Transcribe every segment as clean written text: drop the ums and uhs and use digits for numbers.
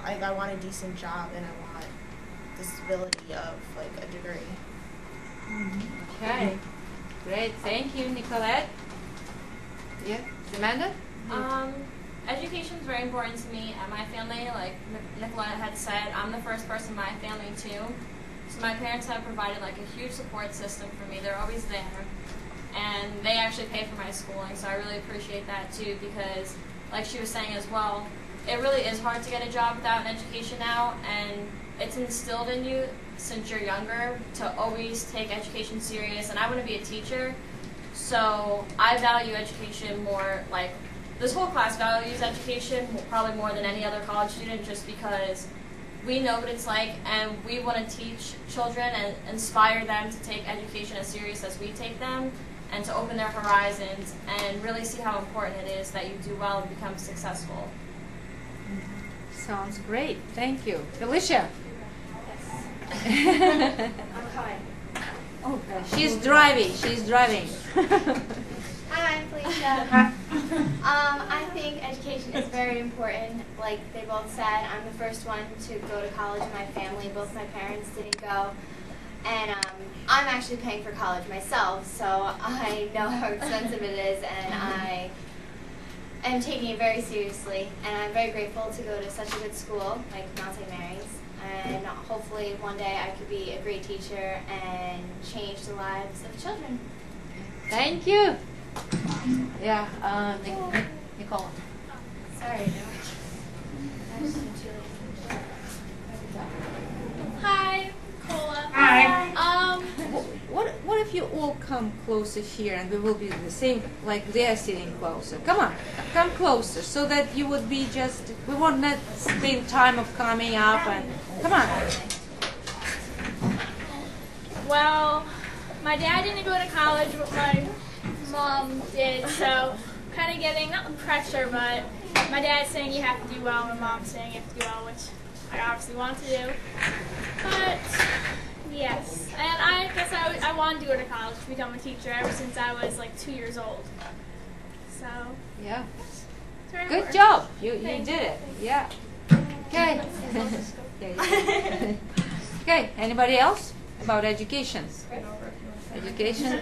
I want a decent job and I want the stability of like a degree. Okay, great. Thank you, Nicolette. Yeah, Amanda? Education is very important to me and my family. Like Nicolette had said, I'm the first person in my family too. So my parents have provided like a huge support system for me. They're always there. And they actually pay for my schooling, so I really appreciate that too, because like she was saying as well, it really is hard to get a job without an education now, and it's instilled in you since you're younger to always take education serious. And I want to be a teacher, so I value education more. Like this whole class values education probably more than any other college student, just because we know what it's like and we want to teach children and inspire them to take education as serious as we take them, and to open their horizons and really see how important it is that you do well and become successful. Sounds great. Thank you. Felicia? Yes. I'm coming. Oh, she's driving. She's driving. Hi, I'm Felicia. I think education is very important. Like they both said, I'm the first one to go to college in my family. Both my parents didn't go. And I'm actually paying for college myself, so I know how expensive it is, and I am taking it very seriously. And I'm very grateful to go to such a good school like Mount St. Mary's. And hopefully one day I could be a great teacher and change the lives of children. Thank you. Yeah, Nicole. Sorry. Hi, Cola. Hi. What if you all come closer here and we will be the same, like they're sitting closer? Come on, come closer so that you would be just, we won't not spend time of coming up and, come on. Well, my dad didn't go to college, but my mom did, so kind of getting, not pressure, but my dad's saying you have to do well, my mom's saying you have to do well, which I obviously want to do. But, yes. And I guess I wanted to go to college to become a teacher ever since I was like 2 years old. So, yeah. Good important. Job. You did it. Yeah. Okay. Okay. Anybody else about education? Education?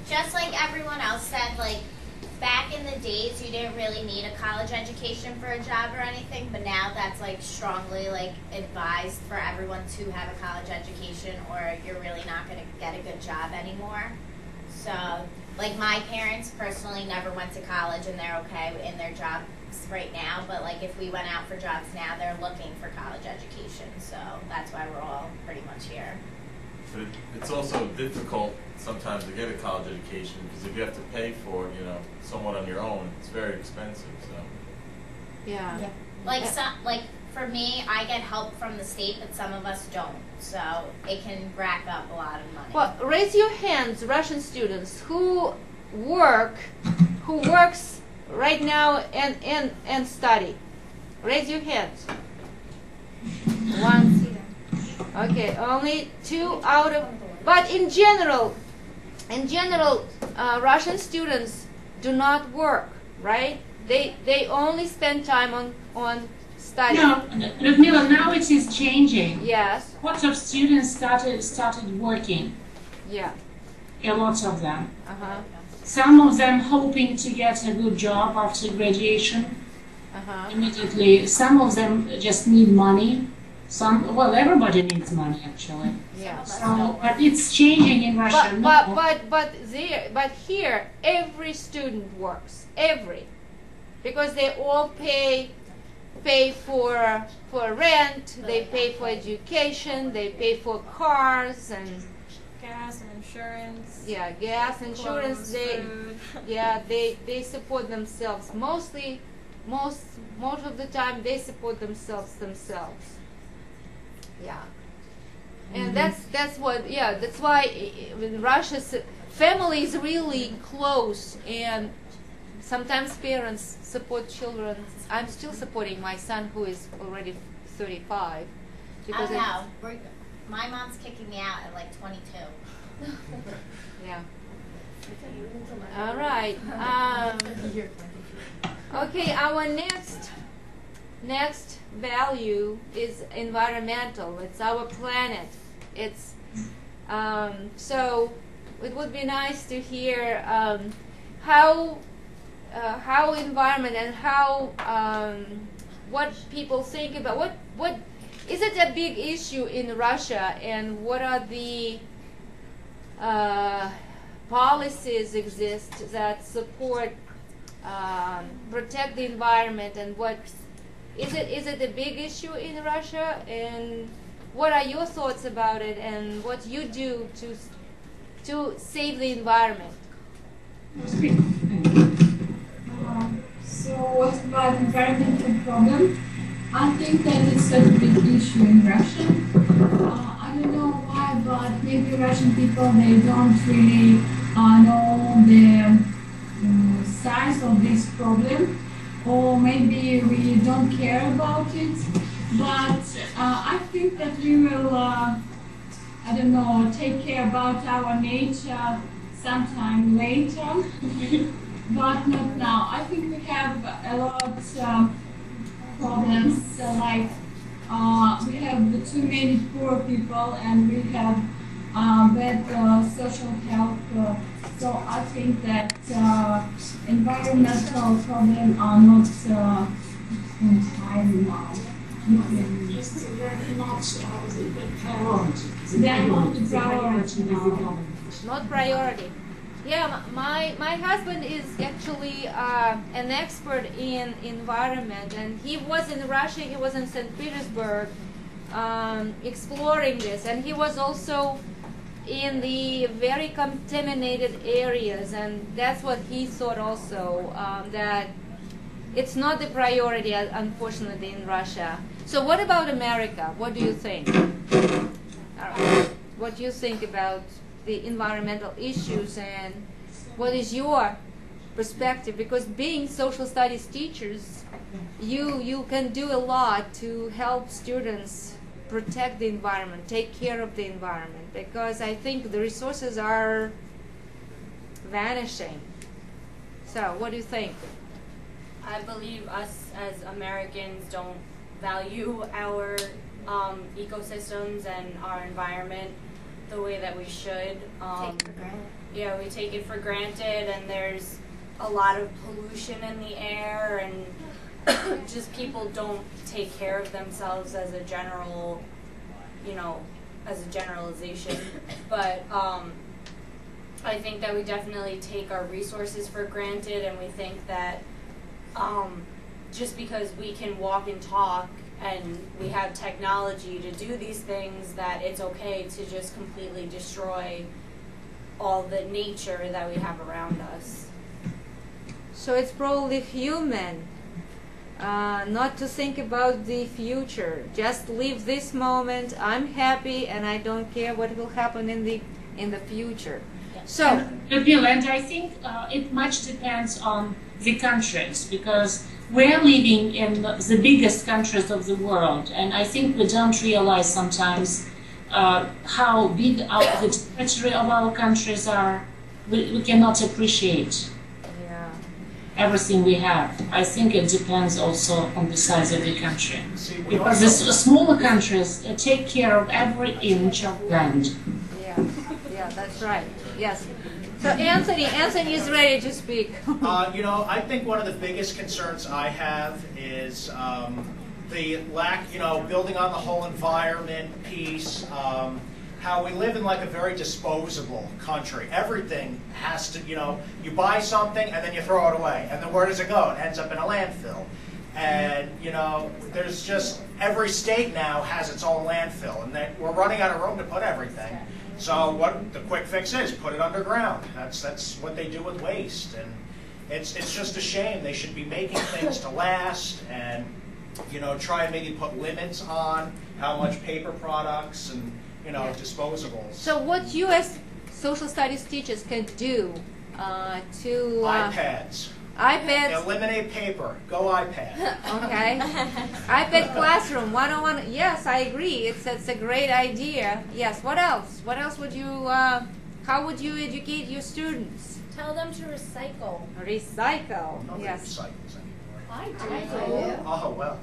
Just like everyone else said, like back in the days you didn't really need a college education for a job or anything, but now that's like strongly like advised for everyone to have a college education or you're really not going to get a good job anymore. So like my parents personally never went to college and they're okay in their jobs right now, but like if we went out for jobs now, they're looking for college education, so that's why we're all pretty much here. But it's also difficult sometimes to get a college education because if you have to pay for it, you know, somewhat on your own, it's very expensive. So. Yeah. Like like for me, I get help from the state, but some of us don't. So it can rack up a lot of money. Well, raise your hands, Russian students who works right now and study. Raise your hands. One. Okay, only 2 out of. But in general, Russian students do not work, right? They only spend time on study. No, Ludmilla, now it is changing. Yes. Lots of students started working. Yeah. A lot of them. Uh-huh. Some of them hoping to get a good job after graduation immediately. Some of them just need money. Well, everybody needs money actually. Yeah. So, but it's changing in Russia. But here every student works. Because they all pay for rent, they pay for education, they pay for cars and gas and insurance. Yeah, gas, insurance. They support themselves. Most of the time they support themselves. Yeah, and that's why in Russia's family is really close, and sometimes parents support children. I'm still supporting my son who is already 35. Because my mom's kicking me out at like 22. Yeah. All right. Okay, our next value is environmental. It's our planet. It's so it would be nice to hear how environment and how what people think about what is it a big issue in Russia, and what are the policies exist that support protect the environment, and what is it a big issue in Russia, and what are your thoughts about it, and what you do to save the environment? So what about environmental problem? I think that it's a big issue in Russia. I don't know why, but maybe Russian people, they don't really know the size of this problem, or maybe we don't care about it. But I think that we will, I don't know, take care about our nature sometime later, but not now. I think we have a lot of problems, like we have too many poor people, and we have bad social health. So I think that environmental problems are not entirely now. They're not the priority now. Not priority. Yeah, my husband is actually an expert in environment, and he was in Russia. He was in St. Petersburg exploring this, and he was also in the very contaminated areas, and that's what he thought also, that it's not the priority, unfortunately, in Russia. So what about America? What do you think? What do you think about the environmental issues, and what is your perspective? Because being social studies teachers, you can do a lot to help students protect the environment, take care of the environment, because I think the resources are vanishing. So what do you think? I believe us as Americans don't value our ecosystems and our environment the way that we should. Take for granted. Yeah, we take it for granted, and there's a lot of pollution in the air, and just people don't take care of themselves as a general, as a generalization. But I think that we definitely take our resources for granted, and we think that just because we can walk and talk and we have technology to do these things, that it's okay to just completely destroy all the nature that we have around us. So it's probably human not to think about the future. Just live this moment. I'm happy, and I don't care what will happen in the future. So, Bill, and I think it much depends on the countries, because we're living in the biggest countries of the world, and I think we don't realize sometimes how big the territory of our countries are. We cannot appreciate everything we have. I think it depends also on the size of the country, because the smaller countries take care of every inch of land. Yeah, that's right. Yes. So Anthony is ready to speak. I think one of the biggest concerns I have is the lack, building on the whole environment piece, how we live in like a very disposable country. Everything has to, you buy something and then you throw it away. And then where does it go? It ends up in a landfill. And, there's just, every state now has its own landfill. And we're running out of room to put everything. So what the quick fix is, put it underground. That's what they do with waste. And it's just a shame. They should be making things to last, and, try and maybe put limits on how much paper products and, disposables. So what you as social studies teachers can do to... iPads. iPads. Eliminate paper. Go iPad. Okay. iPad classroom 101. Yes, I agree. It's a great idea. Yes. What else? What else would you? How would you educate your students? Tell them to recycle. Recycle. Nobody Yes. recycles anymore. I do. Oh, well.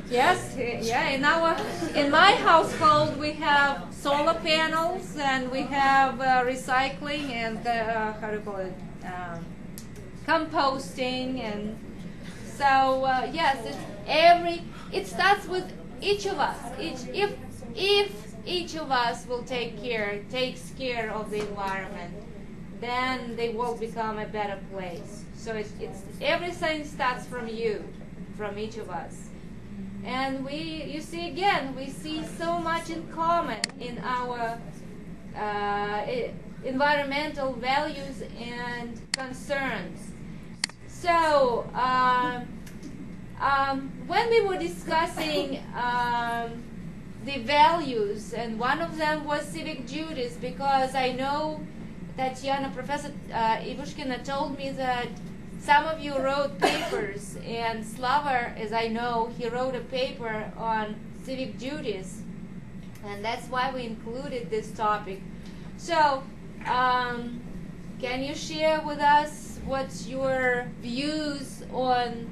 Yes, yeah. In my household, we have solar panels, and we have recycling and how do you call it, composting, and so yes, it starts with each of us. If each of us will takes care of the environment, then the world become a better place. So it's everything starts from you, from each of us. And you see again, we see so much in common in our environmental values and concerns. So when we were discussing the values, and one of them was civic duties, because I know Professor Ivushkina told me that some of you wrote papers, and Slava, as I know, he wrote a paper on civic duties, and that's why we included this topic. So, can you share with us what's your views on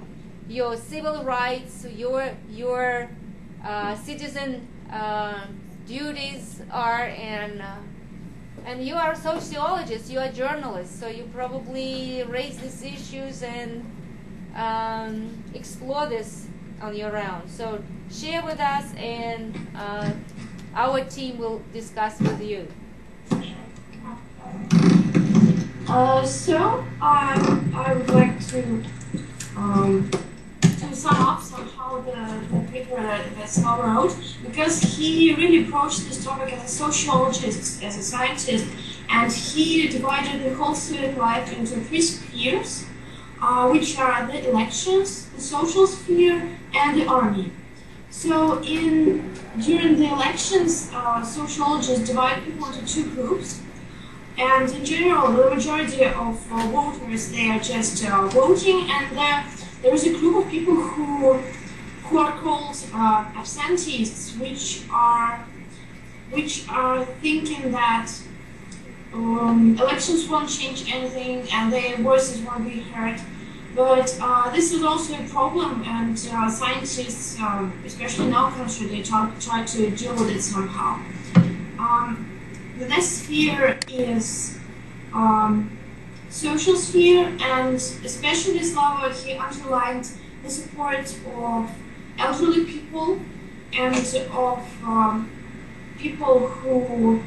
your civil rights, your citizen duties are, and you are a sociologist, you are a journalist, so you probably raise these issues and explore this on your own. So share with us, and our team will discuss with you. So I would like to sum up somehow the paper that Sal wrote, because he really approached this topic as a sociologist, as a scientist, and he divided the whole civic life into 3 spheres, which are the elections, the social sphere, and the army. So during the elections, sociologists divide people into 2 groups, and in general, the majority of voters, they are just voting, and there is a group of people who are called absenteists, which are thinking that elections won't change anything and their voices won't be heard. But this is also a problem, and scientists, especially in our country, they try to deal with it somehow. The next sphere is social sphere, and especially Slava, he underlined the support of elderly people and of people who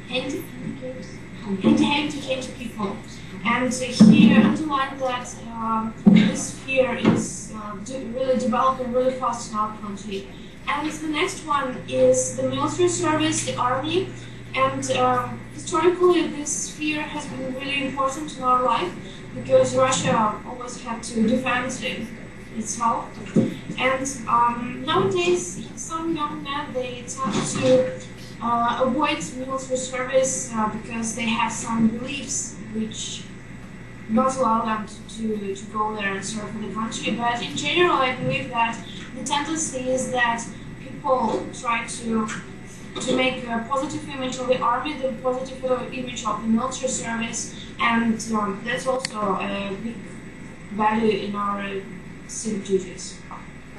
handicapped people. And he underlined that this sphere is really developing really fast in our country. And the next one is the military service, the army. And historically, this sphere has been really important in our life, because Russia always had to defend itself. And nowadays, some young men, they tend to avoid military service because they have some beliefs which not allow them to go there and serve for the country. But in general, I believe that the tendency is that people try to make a positive image of the army, the positive image of the military service, and that's also a big value in our civic duties.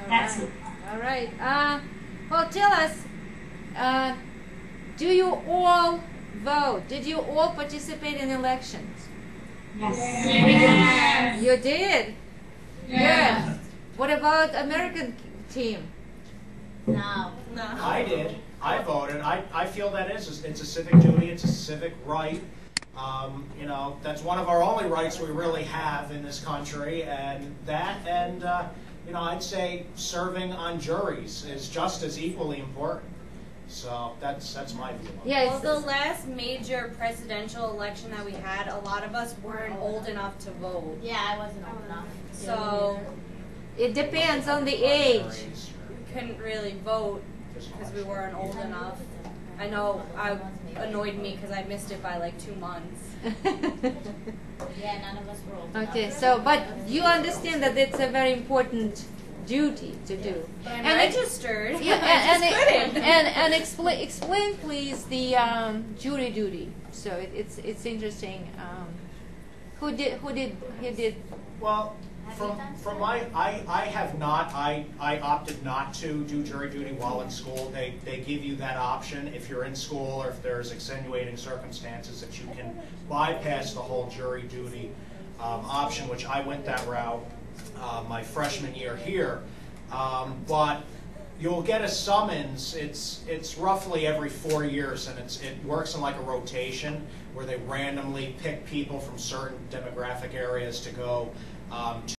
That's it. All right. Well, tell us, do you all vote? Did you all participate in elections? Yes. Yes. You did? Yes. Good. What about American team? No. I did. I voted. I feel that it's a civic duty. It's a civic right. You know, that's one of our only rights we really have in this country, and you know, I'd say serving on juries is just as equally important. So that's my view. Yeah, Well, the last major presidential election that we had, a lot of us weren't old enough to vote. Yeah, I wasn't old enough. So it depends on the age. we couldn't really vote because we weren't old enough. I know it annoyed me because I missed it by like 2 months. Yeah, none of us were old enough. Okay, so, but you understand that it's a very important duty to do. But I'm And registered. And explain please the jury duty. So it's interesting. Who did Well, Have you done from so? I have not. I opted not to do jury duty while in school. They give you that option if you're in school or if there's extenuating circumstances that you can bypass the whole jury duty option, which I went that route my freshman year here. But you'll get a summons. It's roughly every 4 years, and it works in like a rotation where they randomly pick people from certain demographic areas to go to